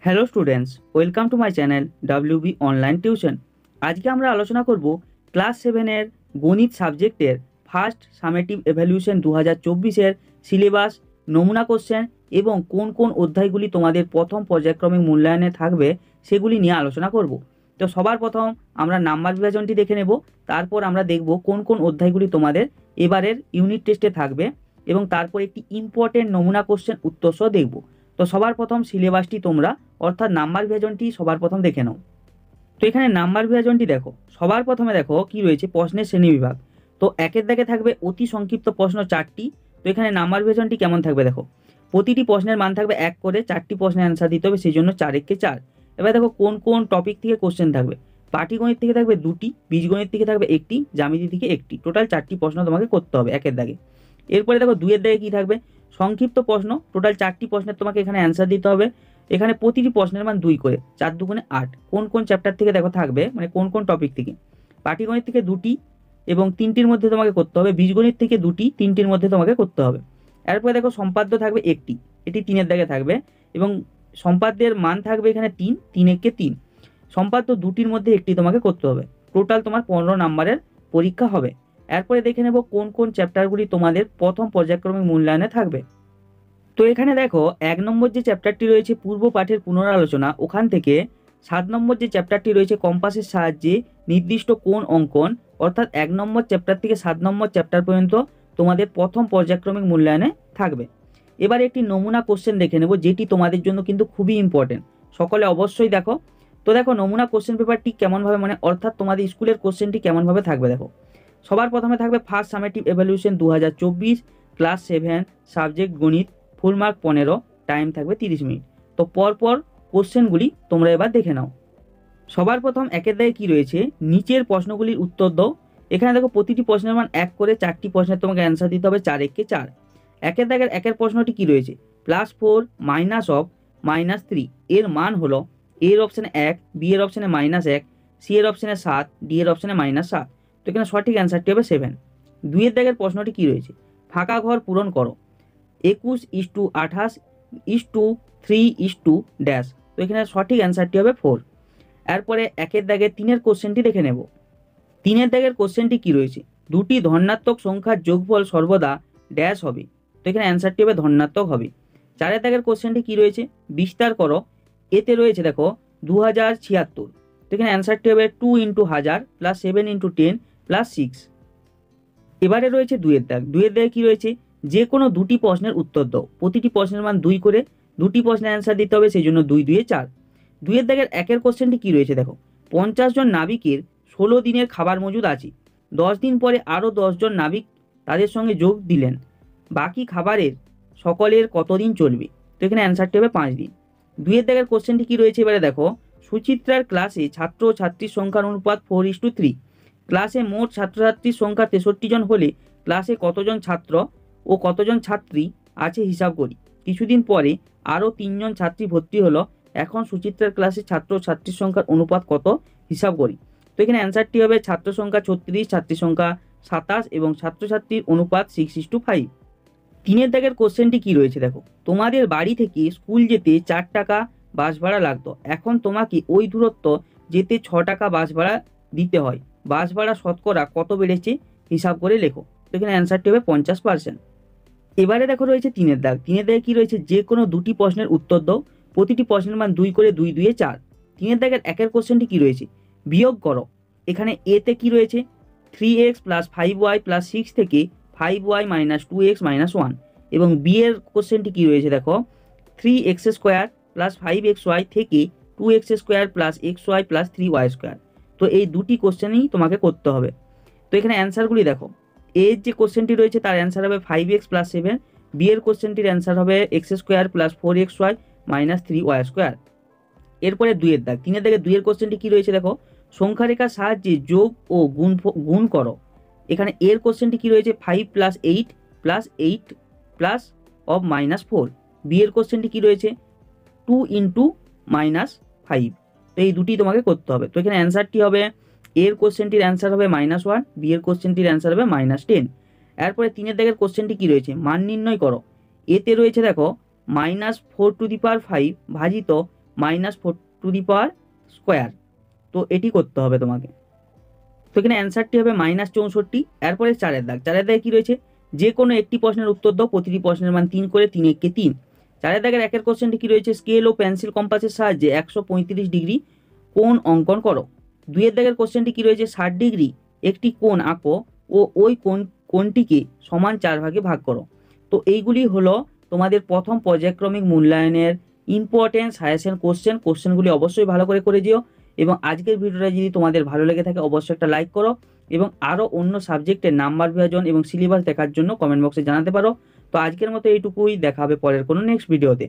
Hello students, welcome to my channel WB online tuition. আজকে আমরা আলোচনা করব ক্লাস 7-এর গণিত সাবজেক্টের ফার্স্ট সামেটিভ এভ্যালুয়েশন 2024-এর সিলেবাস, নমুনা কোশ্চেন এবং কোন কোন অধ্যায়গুলি তোমাদের প্রথম পর্যায়ক্রমিক মূল্যায়নে থাকবে সেগুলি নিয়ে আলোচনা করব। তো সবার প্রথম আমরা নাম্বার বিভাজনটি দেখে নেব, তারপর আমরা দেখব কোন কোন অধ্যায়গুলি তোমাদের এবারের ইউনিট টেস্টে থাকবে এবং তারপর একটি ইম্পর্টেন্ট নমুনা কোশ্চেন উত্তরসহ দেখব। তো সবার প্রথম সিলেবাসটি তোমরা অর্থাৎ নাম্বার বিভাজনটি সবার প্রথম দেখে নাও। তো এখানে নাম্বার বিভাজনটি দেখো, সবার প্রথমে দেখো কি রয়েছে প্রশ্নের শ্রেণীবিভাগ। তো একের দাগে থাকবে অতি সংক্ষিপ্ত প্রশ্ন 4টি। তো এখানে নাম্বার বিভাজনটি কেমন থাকবে দেখো, প্রতিটি প্রশ্নের মান থাকবে 1 করে, 4টি প্রশ্নের অ্যান্সার দিতে হবে, সেই জন্য 4 একে 4। এবার দেখো কোন কোন টপিক থেকে কোশ্চেন থাকবে। পাটিগণিত থেকে থাকবে 2টি, বীজগণিত থেকে থাকবে 1টি, জ্যামিতি থেকে 1টি, টোটাল 4টি প্রশ্ন তোমাকে করতে হবে একের দাগে। এরপরে দেখো 2-এর দাগে কী থাকবে, সংক্ষিপ্ত প্রশ্ন, টোটাল 4টি প্রশ্নের তোমাকে এখানে অ্যান্সার দিতে হবে। এখানে প্রতিটি প্রশ্নের মান 2 করে, 4 দুগুণে 8। কোন কোন চ্যাপ্টার থেকে দেখো থাকবে, মানে কোন কোন টপিক থেকে, পাটিগণিত থেকে 2টি এবং 3টির মধ্যে তোমাকে করতে হবে, বীজগণিত থেকে 2টি, 3টির মধ্যে তোমাকে করতে হবে। এরপরে দেখো সম্পাদ্য থাকবে 1টি, এটি 3-এর দাগে থাকবে এবং সম্পাদ্যের মান থাকবে এখানে 3, 3 একে 3। সম্পাদ্য 2টির মধ্যে 1টি তোমাকে করতে হবে। টোটাল তোমার 15 নম্বরের পরীক্ষা হবে। এরপরে দেখে নেব কোন কোন চ্যাপ্টারগুলি তোমাদের প্রথম পর্যায়ক্রমিক মূল্যায়নে থাকবে। তো এখানে দেখো 1 নম্বর যে চ্যাপ্টারটি রয়েছে পূর্ব পাঠের পুনরালোচনা, ওখান থেকে 7 নম্বর যে চ্যাপ্টারটি রয়েছে কম্পাসের সাহায্যে নির্দিষ্ট কোণ অঙ্কন, অর্থাৎ 1 নম্বর চ্যাপ্টার থেকে 7 নম্বর চ্যাপ্টার পর্যন্ত তোমাদের প্রথম পর্যায়ক্রমিক মূল্যায়নে থাকবে। এবার একটি নমুনা কোশ্চেন দেখে নেব, যেটি তোমাদের জন্য কিন্তু খুবই ইম্পর্টেন্ট, সকলে অবশ্যই দেখো। তো দেখো নমুনা কোশ্চেন পেপারটি কেমনভাবে, মানে অর্থাৎ তোমাদের স্কুলের কোশ্চেনটি কেমনভাবে থাকবে দেখো। সবার প্রথমে থাকবে first summative evaluation 2024 class 7 subject গণিত, ফুল মার্ক 15, টাইম থাকবে 30 মিনিট। তো পরপর কোশ্চেনগুলি তোমরা এবার দেখে নাও। সবার প্রথম একের দাগে কী রয়েছে, নিচের প্রশ্নগুলির উত্তর দাও। এখানে দেখো প্রতিটি প্রশ্নের মান 1 করে, 4টি প্রশ্নের তোমাকে অ্যান্সার দিতে হবে, 4 একে 4। একের দাগের একের প্রশ্নটি কী রয়েছে, +4 -3 এর মান হলো এর অপশানে 1, বি এর অপশানে -1, সি এর অপশানে 7, ডি এর অপশানে -7। তো এখানে সঠিক অ্যান্সারটি হবে 7। 2-এর দাগের প্রশ্নটি কী রয়েছে, ফাঁকা ঘর পূরণ করো, 21:28:3:ড্যাশ। তো এখানে সঠিক অ্যান্সারটি হবে 4। এরপরে একের দাগের 3-এর কোশ্চেনটি দেখে নেব। 3-এর দাগের কোশ্চেনটি কী রয়েছে, দুটি ধনাত্মক সংখ্যার যোগফল সর্বদা ড্যাশ হবে। তো এখানে অ্যান্সারটি হবে ধনাত্মক হবে। 4-এর দাগের কোশ্চেনটি কী রয়েছে, বিস্তার করো, এতে রয়েছে দেখো 2076। তো এখানে অ্যান্সারটি হবে 2 × 1000 + 7 × 10 + 6। এবারে রয়েছে 2-এর দাগ। 2-এর দাগে কী রয়েছে, যে কোনো দুটি প্রশ্নের উত্তর দাও, প্রতিটি প্রশ্নের মান 2 করে, দুটি প্রশ্নের অ্যান্সার দিতে হবে, সেই জন্য 2 2 4। 2-এর দাগের একের কোশ্চেনটি কী রয়েছে দেখো, 50 জন নাবিকের 16 দিনের খাবার মজুদ আছে, 10 দিন পরে আরও 10 জন নাবিক তাদের সঙ্গে যোগ দিলেন, বাকি খাবারের সকলের কতদিন চলবে। তো এখানে অ্যান্সারটি হবে 5 দিন। 2-এর দাগের কোশ্চেনটি কী রয়েছে এবারে দেখো, সুচিত্রার ক্লাসে ছাত্র ও ছাত্রীর সংখ্যার অনুপাত 4:3। ক্লাসে মোট ছাত্রছাত্রীর সংখ্যা 63 জন হলে ক্লাসে কতজন ছাত্র ও কতজন ছাত্রী আছে হিসাব করি। কিছুদিন পরে আরও 3 জন ছাত্রী ভর্তি হলো, এখন সুচিত্রার ক্লাসে ছাত্র ও ছাত্রীর সংখ্যার অনুপাত কত হিসাব করি। তো এখানে অ্যান্সারটি হবে ছাত্র সংখ্যা 36, ছাত্রী সংখ্যা 27 এবং ছাত্রছাত্রীর অনুপাত 6:5। 3-এর দাগের কোশ্চেনটি কী রয়েছে দেখো, তোমাদের বাড়ি থেকে স্কুল যেতে 4 টাকা বাস ভাড়া লাগতো, এখন তোমাকে ওই দূরত্ব যেতে 6 টাকা বাস ভাড়া দিতে হয়, বাস ভাড়া শতকরা কত বেড়েছে হিসাব করে লেখো। তো এখানে অ্যান্সারটি হবে 50%। এবারে দেখো রয়েছে 3-এর দাগ। 3-এর দাগে কী রয়েছে, যে কোনো দুটি প্রশ্নের উত্তর দাও, প্রতিটি প্রশ্নের মান 2 করে, 2 2 4। 3-এর দাগের একের কোশ্চেনটি কী রয়েছে, বিয়োগ করো। এখানে এতে কী রয়েছে, 3x + 5y + 6 থেকে 5y - 2x - 1 এবং বি এর কোশ্চেনটি কী রয়েছে দেখো, 3x² + 5xy থেকে 2x² + xy + 3y²। তো এই দুটি কোশ্চেনই তোমাকে করতে হবে। তো এখানে অ্যান্সারগুলি দেখো, এর যে কোশ্চেনটি রয়েছে তার অ্যান্সার হবে 5x + 7, বি এর কোশ্চেনটির অ্যান্সার হবে x² + 4xy - 3y²। এরপরে 2-এর দাগ। 3-এর দাগে 2-এর কোশ্চেনটি কী রয়েছে দেখো, সংখ্যারেখার সাহায্যে যোগ ও গুণ করো। এখানে এর কোশ্চেনটি কী রয়েছে, 5 + 8 + 8 + -4। বি এর কোশ্চেনটি কী রয়েছে, 2 × -5। তো এই দুটি তোমাকে করতে হবে। তো এখানে অ্যান্সারটি হবে, এর কোশ্চেনটির অ্যান্সার হবে -1, বি এর কোশ্চেনটির অ্যান্সার হবে -10। এরপরে 3-এর দাগের কোশ্চেনটি কী রয়েছে, মান নির্ণয় করো। এতে রয়েছে দেখো -4⁵ ভাজিত -4^²। তো এটি করতে হবে তোমাকে। তো এখানে অ্যান্সারটি হবে -64। এরপরে 4-এর দাগ। 4-এর দাগে কী রয়েছে, যে কোনো একটি প্রশ্নের উত্তর দাও, প্রতিটি প্রশ্নের মান 3 করে, 3 একে 3। 4-এর দাগের 1-এর কোশ্চেনটি কী রয়েছে, স্কেল ও পেন্সিল কম্পাসের সাহায্যে 135 ডিগ্রি কোণ অঙ্কন করো। 2-এর দাগের কোশ্চেনটি কী রয়েছে, 60 ডিগ্রি একটি কোণ আঁকো ও ওই কোণটিকে সমান 4 ভাগে ভাগ করো। তো এইগুলি হলো তোমাদের প্রথম পর্যায়ক্রমিক মূল্যায়নের ইম্পর্টেন্ট সাজেশন কোশ্চেনগুলি অবশ্যই ভালো করে যেও। এবং আজকের ভিডিওটা যদি তোমাদের ভালো লেগে থাকে অবশ্যই একটা লাইক করো, এবং আরও অন্য সাবজেক্টের নাম্বার বিভাজন এবং সিলেবাস দেখার জন্য কমেন্ট বক্সে জানাতে পারো। তো আজকের মতো এইটুকুই, দেখা হবে পরের কোনো নেক্সট ভিডিওতে।